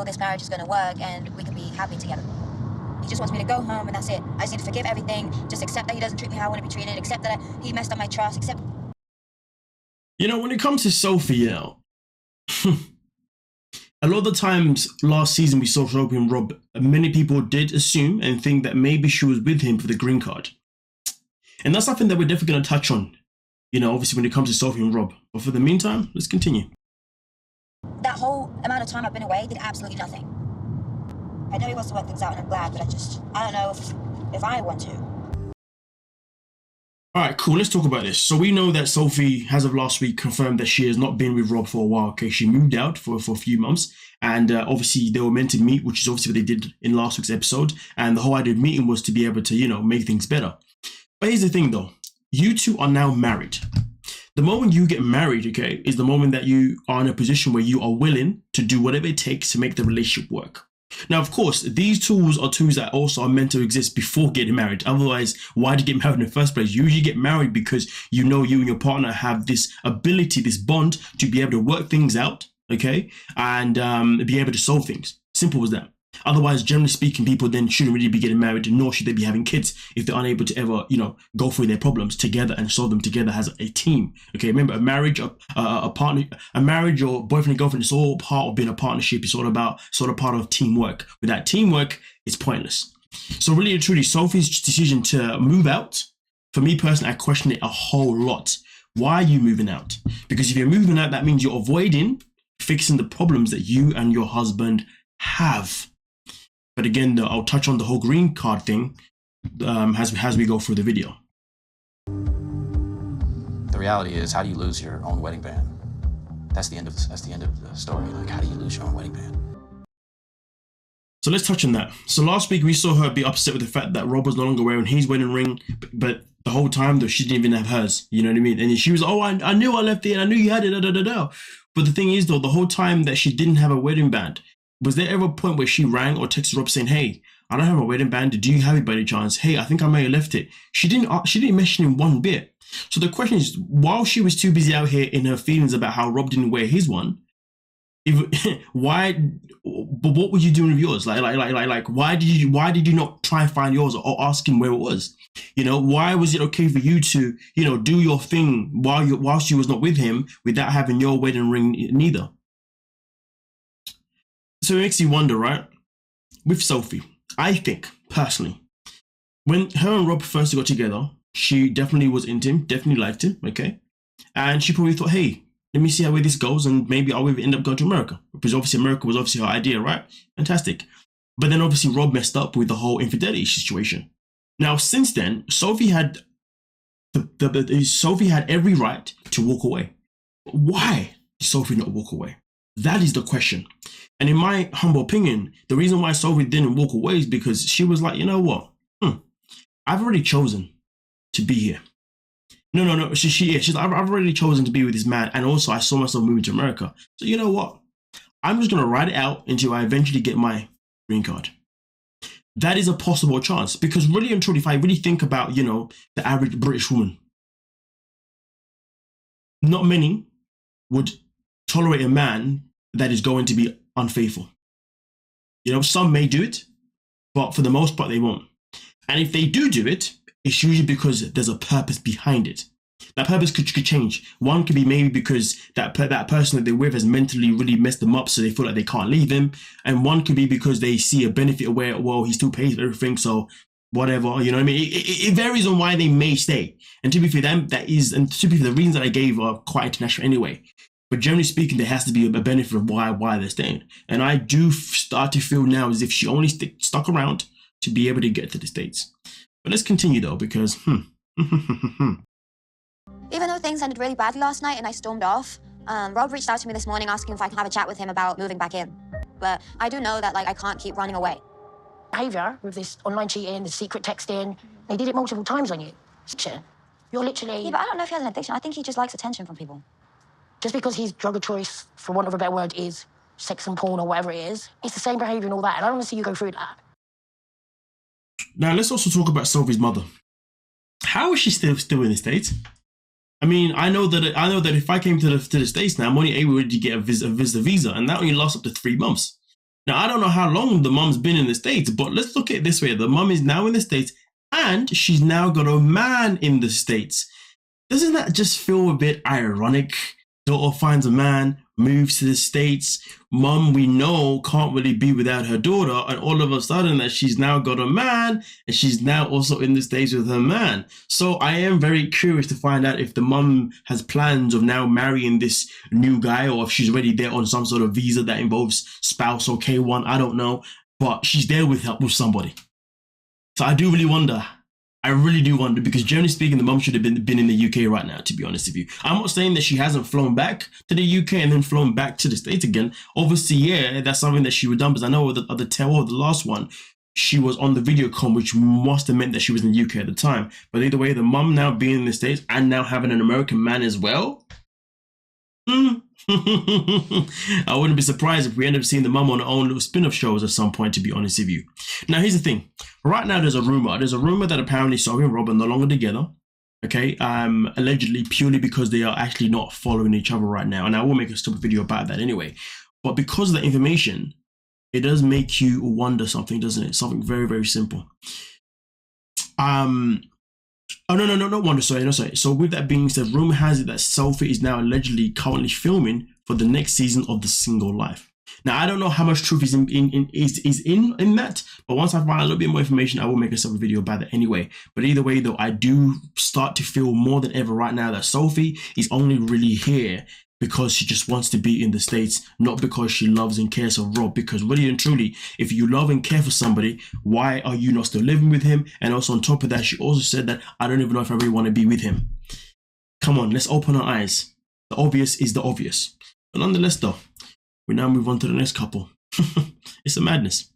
this marriage is going to work and we can be happy together. He just wants me to go home and that's it. I just need to forgive everything, just accept that he doesn't treat me how I want to be treated, accept that he messed up my trust, accept... You know, when it comes to Sophie, you know, a lot of the times last season we saw Sophie and Rob, many people did assume and think that maybe she was with him for the green card. And that's something that we're definitely going to touch on, you know, obviously when it comes to Sophie and Rob. But for the meantime, let's continue. That whole amount of time I've been away did absolutely nothing. I know he wants to work things out and I'm glad, but I don't know if I want to. All right, cool. Let's talk about this. So we know that Sophie, as of last week, confirmed that she has not been with Rob for a while. Okay, she moved out for a few months, and obviously they were meant to meet, which is obviously what they did in last week's episode. And the whole idea of meeting was to be able to, you know, make things better. But here's the thing, though: you two are now married. The moment you get married, okay, is the moment that you are in a position where you are willing to do whatever it takes to make the relationship work. Now, of course, these tools are tools that also are meant to exist before getting married. Otherwise, why do you get married in the first place? You usually get married because you know you and your partner have this ability, this bond to be able to work things out, okay, and be able to solve things. Simple as that. Otherwise, generally speaking, people then shouldn't really be getting married, nor should they be having kids if they're unable to ever, you know, go through their problems together and solve them together as a team. Okay, remember, a marriage, a marriage or boyfriend and girlfriend is all part of being a partnership. It's all about sort of part of teamwork. Without teamwork, it's pointless. So really and truly, Sophie's decision to move out, for me personally, I question it a whole lot. Why are you moving out? Because if you're moving out, that means you're avoiding fixing the problems that you and your husband have. But again, I'll touch on the whole green card thing as we go through the video. The reality is, how do you lose your own wedding band? That's the end of the story. Like, how do you lose your own wedding band? So let's touch on that. So last week we saw her be upset with the fact that Rob was no longer wearing his wedding ring, but the whole time though she didn't even have hers. You know what I mean? And she was, oh, I knew I left it, and I knew you had it. Da, da, da, da. But the thing is though, the whole time that she didn't have a wedding band, was there ever a point where she rang or texted Rob saying, hey, I don't have a wedding band. Do you have it by any chance? Hey, I think I may have left it. She didn't mention him one bit. So the question is, while she was too busy out here in her feelings about how Rob didn't wear his one, but what were you doing with yours? Like, why did you not try and find yours or ask him where it was? You know, why was it okay for you to, you know, do your thing while she was not with him without having your wedding ring neither? So it makes you wonder, right? With Sophie, I think, personally, when her and Rob first got together, she definitely was into him, definitely liked him, okay? And she probably thought, hey, let me see how this goes, and maybe I'll end up going to America. Because obviously America was obviously her idea, right? Fantastic. But then obviously Rob messed up with the whole infidelity situation. Now, since then, Sophie had every right to walk away. Why did Sophie not walk away? That is the question. And in my humble opinion, the reason why Sophie didn't walk away is because she was like, you know what? I've already chosen to be here. No. She's I've already chosen to be with this man. And also I saw myself moving to America. So you know what? I'm just going to ride it out until I eventually get my green card. That is a possible chance. Because really and truly, if I really think about, you know, the average British woman, not many would tolerate a man that is going to be unfaithful. You know, some may do it, but for the most part, they won't. And if they do it, it's usually because there's a purpose behind it. That purpose could change. One could be maybe because that person that they're with has mentally really messed them up, so they feel like they can't leave him. And one could be because they see a benefit where, well, he still pays for everything, so whatever, you know what I mean? It varies on why they may stay. And to be fair, the reasons that I gave are quite international anyway. But generally speaking, there has to be a benefit of why they're staying. And I do start to feel now as if she only stuck around to be able to get to the States. But let's continue though, because Even though things ended really badly last night and I stormed off, Rob reached out to me this morning asking if I can have a chat with him about moving back in. But I do know that, like, I can't keep running away. Behaviour with this online cheating, the secret texting, they did it multiple times on you. You're literally... Yeah, but I don't know if he has an addiction. I think he just likes attention from people. Just because his drug of choice, for want of a better word, is sex and porn or whatever it is, it's the same behaviour and all that, and I don't want to see you go through that. Now let's also talk about Sophie's mother. How is she still in the States? I mean, I know that if I came to the States now, I'm only able to get a visa, and that only lasts up to 3 months. Now, I don't know how long the mum's been in the States, but let's look at it this way. The mum is now in the States and she's now got a man in the States. Doesn't that just feel a bit ironic? Daughter finds a man, moves to the States. Mum, we know, can't really be without her daughter. And all of a sudden that she's now got a man and she's now also in the States with her man. So I am very curious to find out if the mum has plans of now marrying this new guy or if she's already there on some sort of visa that involves spouse or K1. I don't know. But she's there with somebody. So I do really wonder. I really do wonder, because generally speaking, the mum should have been in the UK right now, to be honest with you. I'm not saying that she hasn't flown back to the UK and then flown back to the States again. Obviously, yeah, that's something that she would have done, because I know at the tail of the last one, she was on the video com, which must have meant that she was in the UK at the time. But either way, the mum now being in the States and now having an American man as well. I wouldn't be surprised if we end up seeing the mum on her own little spin-off shows at some point, to be honest with you. Now, here's the thing. Right now, there's a rumor that apparently Sophie and Rob are no longer together. Okay, allegedly purely because they are actually not following each other right now. And I will make a stupid video about that anyway. But because of the information, it does make you wonder something, doesn't it? Something very, very simple. Oh, no, not wonder, sorry. So with that being said, rumor has it that Sophie is now allegedly currently filming for the next season of The Single Life. Now, I don't know how much truth is in that, but once I find a little bit more information, I will make a separate video about that anyway. But either way, though, I do start to feel more than ever right now that Sophie is only really here because she just wants to be in the States, not because she loves and cares for Rob. Because really and truly, if you love and care for somebody, why are you not still living with him? And also on top of that, she also said that I don't even know if I really want to be with him. Come on, let's open our eyes. The obvious is the obvious. But nonetheless, though, we now move on to the next couple. It's a madness.